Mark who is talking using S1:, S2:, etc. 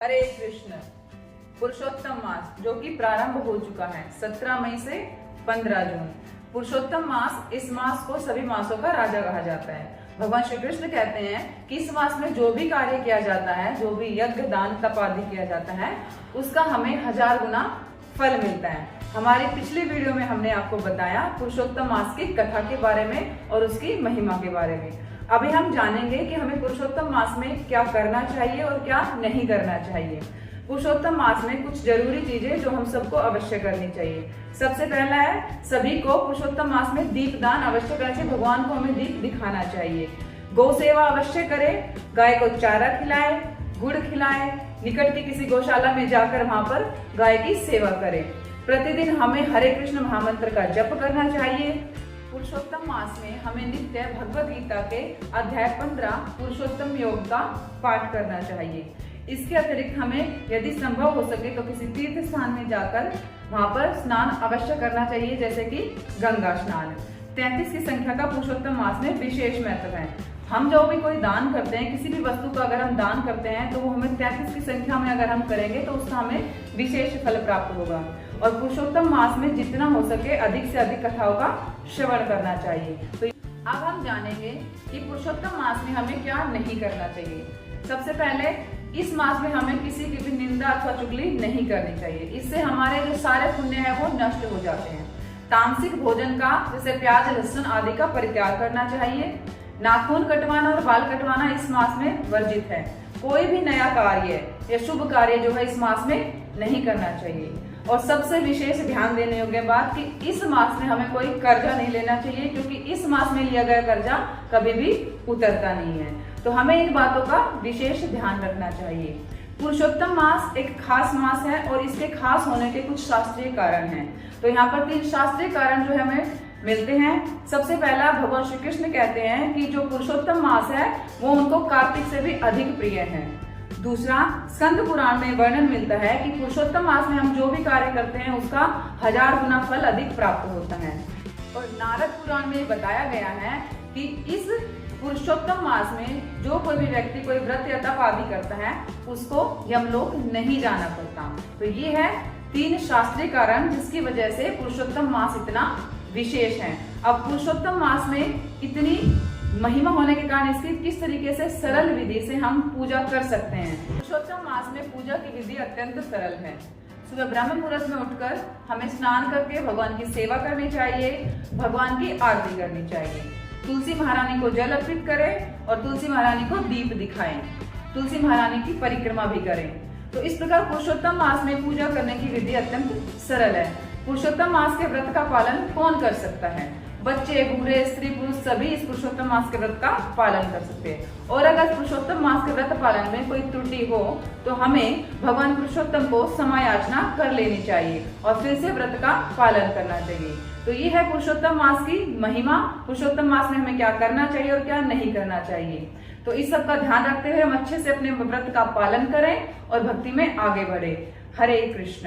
S1: हरे कृष्ण। पुरुषोत्तम मास जो कि प्रारंभ हो चुका है 17 मई से 15 जून। पुरुषोत्तम मास, इस मास को सभी मासों का राजा कहा जाता है। भगवान श्री कृष्ण कहते हैं कि इस मास में जो भी कार्य किया जाता है, जो भी यज्ञ दान तप आदि किया जाता है, उसका हमें 1000 गुना फल मिलता है। हमारी पिछली वीडियो में हमने आपको बताया पुरुषोत्तम मास की कथा के बारे में और उसकी महिमा के बारे में। अभी हम जानेंगे कि हमें पुरुषोत्तम मास में क्या करना चाहिए और क्या नहीं करना चाहिए। पुरुषोत्तम मास में कुछ जरूरी चीजें जो हम सबको अवश्य करनी चाहिए। सबसे पहला है, सभी को पुरुषोत्तम मास में दीपदान अवश्य करना चाहिए। भगवान को हमें दीप दिखाना चाहिए। गौ सेवा अवश्य करें, गाय को चारा खिलाए, गुड़ खिलाए, निकट की किसी गौशाला में जाकर वहां पर गाय की सेवा करें। प्रतिदिन हमें हरे कृष्ण महामंत्र का जप करना चाहिए। पुरुषोत्तम मास में हमें नित्य भगवद गीता के अध्याय 15 पुरुषोत्तम योग का पाठ करना चाहिए। इसके अतिरिक्त हमें यदि संभव हो सके तो किसी तीर्थ स्थान में जाकर वहां पर स्नान अवश्य करना चाहिए, जैसे कि गंगा स्नान। 33 की संख्या का पुरुषोत्तम मास में विशेष महत्व है। हम जो भी कोई दान करते हैं, किसी भी वस्तु का अगर हम दान करते हैं तो वो हमें 33 की संख्या में अगर हम करेंगे तो उसका हमें विशेष फल प्राप्त होगा। और पुरुषोत्तम मास में जितना हो सके अधिक से अधिक कथाओं का श्रवण करना चाहिए। तो अब हम जानेंगे कि पुरुषोत्तम मास में हमें क्या नहीं करना चाहिए। सबसे पहले, इस मास में हमें किसी की भी निंदा अथवा चुगली नहीं करनी चाहिए। इससे हमारे जो सारे पुण्य है वो नष्ट हो जाते हैं। तामसिक भोजन का, जैसे प्याज लहसुन आदि का परित्याग करना चाहिए। नाखून कटवाना और बाल कटवाना इस मास में वर्जित है। कोई भी नया कार्य या शुभ कार्य जो है इस मास में नहीं करना चाहिए। और सबसे विशेष ध्यान देने योग्य बात कि इस मास में हमें कोई कर्जा नहीं लेना चाहिए, क्योंकि इस मास में लिया गया कर्जा कभी भी उतरता नहीं है। तो हमें इन बातों का विशेष ध्यान रखना चाहिए। पुरुषोत्तम मास एक खास मास है और इसके खास होने के कुछ शास्त्रीय कारण हैं। तो यहाँ पर 3 शास्त्रीय कारण जो है हमें मिलते हैं। सबसे पहला, भगवान श्री कृष्ण कहते हैं कि जो पुरुषोत्तम मास है वो उनको कार्तिक से भी अधिक प्रिय है। दूसरा, स्कंद पुराण में वर्णन मिलता है कि पुरुषोत्तम मास में हम जो भी कार्य करते हैं उसका 1000 गुना फल अधिक प्राप्त होता है। और नारद पुराण में बताया गया है कि इस पुरुषोत्तम मास में जो कोई भी व्यक्ति कोई व्रत या तप आदि करता है उसको यमलोक नहीं जाना पड़ता। तो ये है 3 शास्त्रीय कारण जिसकी वजह से पुरुषोत्तम मास इतना विशेष है। अब पुरुषोत्तम मास में इतनी महिमा होने के कारण इसकी किस तरीके से सरल विधि से हम पूजा कर सकते हैं। पुरुषोत्तम मास में पूजा की विधि अत्यंत सरल है। सुबह ब्रह्म मुहूर्त में उठकर हमें स्नान करके भगवान की सेवा करनी चाहिए, भगवान की आरती करनी चाहिए। तुलसी महारानी को जल अर्पित करें और तुलसी महारानी को दीप दिखाएं। तुलसी महारानी की परिक्रमा भी करें। तो इस प्रकार पुरुषोत्तम मास में पूजा करने की विधि अत्यंत सरल है। पुरुषोत्तम मास के व्रत का पालन कौन कर सकता है? बच्चे, बूढ़े, स्त्री, पुरुष सभी इस पुरुषोत्तम मास के व्रत का पालन कर सकते हैं। और अगर पुरुषोत्तम मास के व्रत पालन में कोई त्रुटि हो तो हमें भगवान पुरुषोत्तम को क्षमा याचना कर लेनी चाहिए और फिर से व्रत का पालन करना चाहिए। तो ये है पुरुषोत्तम मास की महिमा। पुरुषोत्तम मास में हमें क्या करना चाहिए और क्या नहीं करना चाहिए। तो इस सब का ध्यान रखते हुए हम अच्छे से अपने व्रत का पालन करें और भक्ति में आगे बढ़े। हरे कृष्ण।